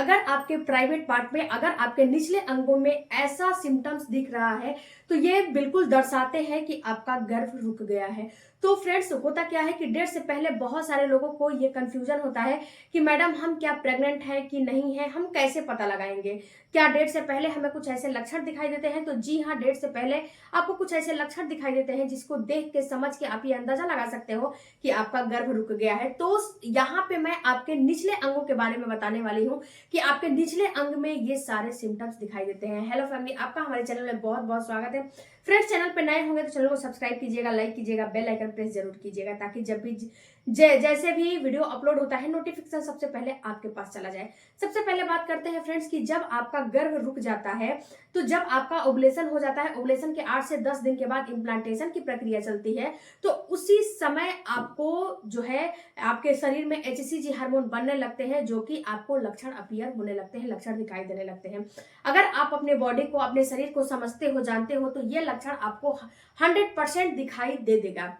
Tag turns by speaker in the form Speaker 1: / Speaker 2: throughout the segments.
Speaker 1: अगर आपके private part में, अगर आपके निचले अंगों में ऐसा सिम्टम्स दिख रहा है तो ये बिल्कुल दर्शाते हैं कि आपका गर्भ रुक गया है। तो फ्रेंड्स, होता क्या है कि डेट से पहले बहुत सारे लोगों को ये कंफ्यूजन होता है कि मैडम हम क्या प्रेग्नेंट हैं कि नहीं है, हम कैसे पता लगाएंगे? क्या डेट से पहले हमें कुछ ऐसे लक्षण दिखाई देते हैं? तो जी हाँ, डेट से पहले आपको कुछ ऐसे लक्षण दिखाई देते हैं जिसको देख के, समझ के आप ये अंदाजा लगा सकते हो कि आपका गर्भ रुक गया है। तो यहाँ पे मैं आपके निचले अंगों के बारे में बताने वाली हूँ कि आपके निचले अंग में ये सारे सिम्टम्स दिखाई देते हैं। हेलो फैमिली, आपका हमारे चैनल में बहुत बहुत स्वागत है। फ्रेंड्स, चैनल पे नए होंगे तो चैनल को सब्सक्राइब कीजिएगा, लाइक कीजिएगा, बेल आइकन प्रेस जरूर कीजिएगा ताकि जब भी जैसे भी वीडियो अपलोड होता है नोटिफिकेशन सबसे पहले आपके पास चला जाए। सबसे पहले बात करते हैं फ्रेंड्स कि जब आपका गर्भ रुक जाता है, तो जब आपका ओवुलेशन हो जाता है, ओवुलेशन के 8 से 10 दिन के बाद इम्प्लांटेशन की प्रक्रिया चलती है, तो उसी समय आपको जो है आपके शरीर में HCG हार्मोन बनने लगते हैं, जो कि आपको लक्षण अपीयर होने लगते हैं, लक्षण दिखाई देने लगते हैं। अगर आप अपने बॉडी को, अपने शरीर को समझते हो, जानते हो, तो ये लक्षण आपको 100% दिखाई दे देगा।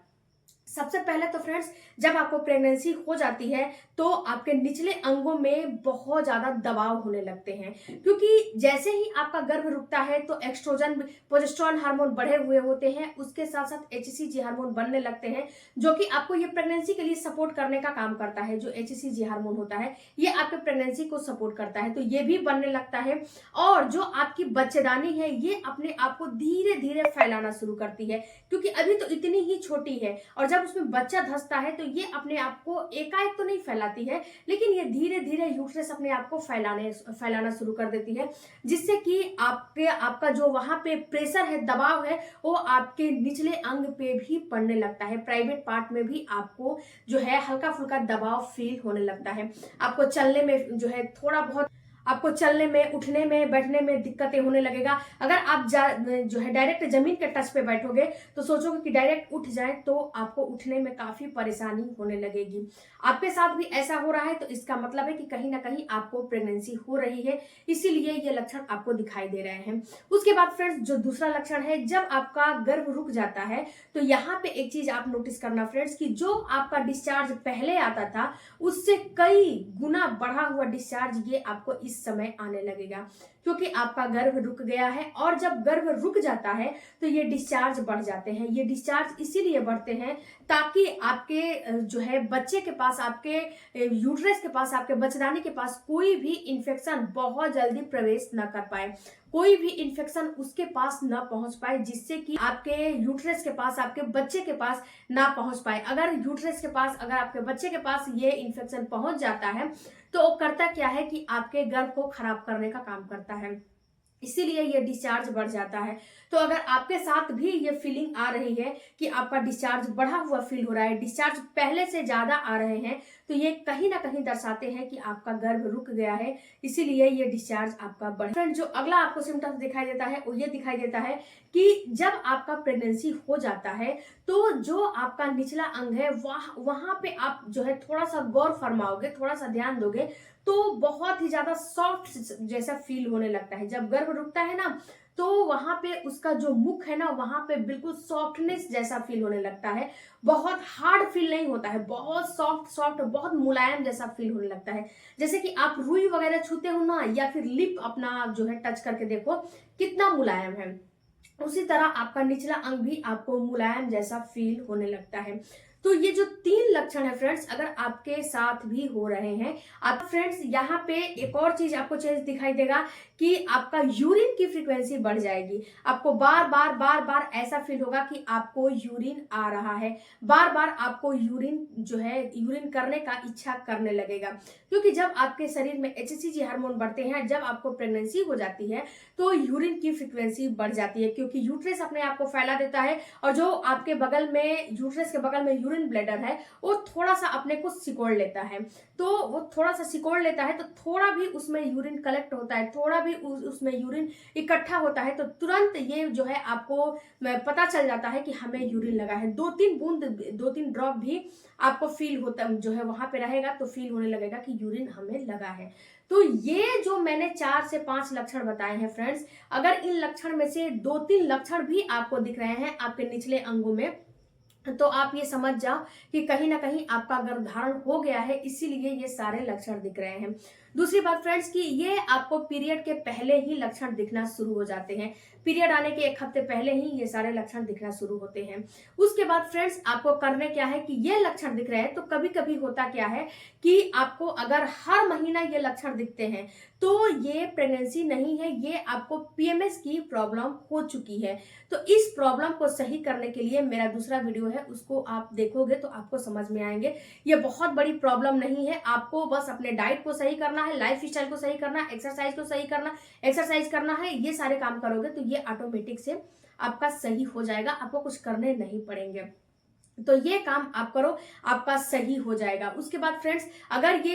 Speaker 1: सबसे पहले तो फ्रेंड्स, जब आपको प्रेगनेंसी हो जाती है तो आपके निचले अंगों में बहुत ज्यादा दबाव होने लगते हैं, क्योंकि जैसे ही आपका गर्भ रुकता है तो एक्स्ट्रोजन, प्रोजेस्टेरोन हार्मोन बढ़े हुए होते हैं, उसके साथ साथ HCG हार्मोन बनने लगते हैं, जो कि आपको ये प्रेगनेंसी के लिए सपोर्ट करने का काम करता है। जो HCG हार्मोन होता है ये आपके प्रेगनेंसी को सपोर्ट करता है, तो ये भी बनने लगता है। और जो आपकी बच्चेदानी है ये अपने आप को धीरे धीरे फैलाना शुरू करती है, क्योंकि अभी तो इतनी ही छोटी है, और जब उसमें बच्चा धंसता है तो ये अपने आप को एकाएक तो नहीं फैलाती है, लेकिन ये धीरे धीरे यूट्रस अपने आप को फैलाना शुरू कर देती है, जिससे कि आपका जो वहां पे प्रेशर है, दबाव है, वो आपके निचले अंग पे भी पड़ने लगता है। प्राइवेट पार्ट में भी आपको जो है हल्का फुल्का दबाव फील होने लगता है। आपको चलने में जो है थोड़ा बहुत, आपको चलने में, उठने में, बैठने में दिक्कतें होने लगेगा। अगर आप जो है डायरेक्ट जमीन के टच पे बैठोगे तो सोचोगे कि डायरेक्ट उठ जाए, तो आपको उठने में काफी परेशानी होने लगेगी। आपके साथ भी ऐसा हो रहा है तो इसका मतलब है कि कहीं ना कहीं आपको प्रेगनेंसी हो रही है, इसीलिए ये लक्षण आपको दिखाई दे रहे हैं। उसके बाद फ्रेंड्स, जो दूसरा लक्षण है, जब आपका गर्भ रुक जाता है तो यहाँ पे एक चीज आप नोटिस करना फ्रेंड्स कि जो आपका डिस्चार्ज पहले आता था उससे कई गुना बढ़ा हुआ डिस्चार्ज ये आपको इस समय आने लगेगा, क्योंकि आपका गर्भ रुक गया है। और जब गर्भ रुक जाता है तो ये डिस्चार्ज बढ़ जाते हैं। ये डिस्चार्ज इसीलिए बढ़ते हैं ताकि आपके जो है बच्चे के पास, आपके यूट्रस के पास, आपके बच्चेदानी के पास कोई भी इंफेक्शन बहुत जल्दी प्रवेश न कर पाए, कोई भी इंफेक्शन उसके पास न पहुंच पाए, जिससे कि आपके यूट्रस के पास, आपके बच्चे के पास ना पहुंच पाए। अगर यूट्रस के पास, अगर आपके बच्चे के पास ये इंफेक्शन पहुंच जाता है तो वो करता क्या है कि आपके गर्भ को खराब करने का काम करता है, इसीलिए ये डिस्चार्ज बढ़ जाता है। तो अगर आपके साथ भी ये फीलिंग आ रही है कि आपका डिस्चार्ज बढ़ा हुआ फील हो रहा है, डिस्चार्ज पहले से ज्यादा आ रहे हैं, तो ये कहीं ना कहीं दर्शाते हैं कि आपका गर्भ रुक गया है, इसीलिए ये डिस्चार्ज आपका बढ़। फ्रेंड, जो अगला आपको सिम्टम्स दिखाई देता है वो ये दिखाई देता है कि जब आपका प्रेगनेंसी हो जाता है तो जो आपका निचला अंग है वहां पे आप जो है थोड़ा सा गौर फरमाओगे, थोड़ा सा ध्यान दोगे, तो बहुत ही ज्यादा सॉफ्ट जैसा फील होने लगता है। जब गर्भ रुकता है ना तो वहां पे उसका जो मुख है ना, वहां पे बिल्कुल सॉफ्टनेस जैसा फील होने लगता है। बहुत हार्ड फील नहीं होता है, बहुत सॉफ्ट सॉफ्ट, बहुत मुलायम जैसा फील होने लगता है। जैसे कि आप रुई वगैरह छूते हो ना, या फिर लिप अपना जो है टच करके देखो कितना मुलायम है, उसी तरह आपका निचला अंग भी आपको मुलायम जैसा फील होने लगता है। तो ये जो 3 लक्षण है फ्रेंड्स, अगर आपके साथ भी हो रहे हैं, आप फ्रेंड्स यहाँ पे एक और चीज आपको चेंज दिखाई देगा कि आपका यूरिन की फ्रीक्वेंसी बढ़ जाएगी। आपको बार बार ऐसा फील होगा कि आपको यूरिन आ रहा है, बार बार आपको यूरिन जो है, यूरिन करने का इच्छा करने लगेगा, क्योंकि जब आपके शरीर में HCG हार्मोन बढ़ते हैं, जब आपको प्रेगनेंसी हो जाती है तो यूरिन की फ्रीक्वेंसी बढ़ जाती है, क्योंकि यूट्रस अपने आप को फैला देता है, और जो आपके बगल में, यूट्रस के बगल में यूरिन ब्लैडर है, वो थोड़ा सा अपने को सिकोड़ लेता है। तो वो थोड़ा सा सिकोड़ लेता है तो थोड़ा भी उसमें यूरिन कलेक्ट होता है, थोड़ा भी उसमें यूरिन इकट्ठा होता है, तो तुरंत ये जो है आपको पता चल जाता है कि हमें यूरिन लगा है। 2-3 बूंद, 2-3 ड्रॉप भी आपको फील होता जो है वहां पे रहेगा तो फील होने लगेगा कि यूरिन हमें लगा है। तो ये जो मैंने 4 से 5 लक्षण बताए हैं फ्रेंड्स, अगर इन लक्षण में से 2-3 लक्षण भी आपको दिख रहे हैं आपके निचले अंगों में, तो आप ये समझ जाओ कि कहीं ना कहीं आपका गर्भधारण हो गया है, इसीलिए ये सारे लक्षण दिख रहे हैं। दूसरी बात फ्रेंड्स कि ये आपको पीरियड के पहले ही लक्षण दिखना शुरू हो जाते हैं। पीरियड आने के 1 हफ्ते पहले ही ये सारे लक्षण दिखना शुरू होते हैं। उसके बाद फ्रेंड्स आपको करने क्या है कि ये लक्षण दिख रहे हैं तो कभी कभी होता क्या है कि आपको अगर हर महीना ये लक्षण दिखते हैं तो ये प्रेगनेंसी नहीं है, ये आपको पीएमएस की प्रॉब्लम हो चुकी है। तो इस प्रॉब्लम को सही करने के लिए मेरा दूसरा वीडियो है, उसको आप देखोगे तो आपको समझ में आएंगे। ये बहुत बड़ी प्रॉब्लम नहीं है, आपको बस अपने डाइट को सही करना है, लाइफ स्टाइल को सही करना है, एक्सरसाइज को सही करना, एक्सरसाइज करना है। ये सारे काम करोगे तो ये ऑटोमेटिक से आपका सही हो जाएगा, आपको कुछ करने नहीं पड़ेंगे। तो ये काम आप करो, आपका सही हो जाएगा। उसके बाद फ्रेंड्स अगर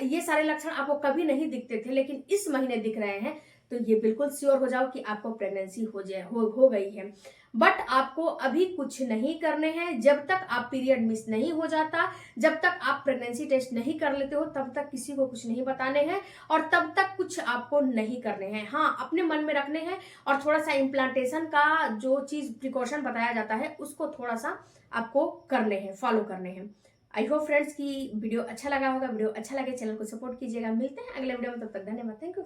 Speaker 1: ये सारे लक्षण आपको कभी नहीं दिखते थे लेकिन इस महीने दिख रहे हैं तो ये बिल्कुल श्योर हो जाओ कि आपको प्रेगनेंसी हो गई है। बट आपको अभी कुछ नहीं करने हैं। जब तक आप पीरियड मिस नहीं हो जाता, जब तक आप प्रेगनेंसी टेस्ट नहीं कर लेते हो, तब तक किसी को कुछ नहीं बताने हैं और तब तक कुछ आपको नहीं करने हैं। हाँ, अपने मन में रखने हैं और थोड़ा सा इम्प्लांटेशन का जो चीज प्रिकॉशन बताया जाता है उसको थोड़ा सा आपको करने हैं, फॉलो करने हैं। आई होप फ्रेंड्स की वीडियो अच्छा लगा होगा। वीडियो अच्छा लगे चैनल को सपोर्ट कीजिएगा। मिलते हैं अगले वीडियो में, तब तक धन्यवाद। Thank you.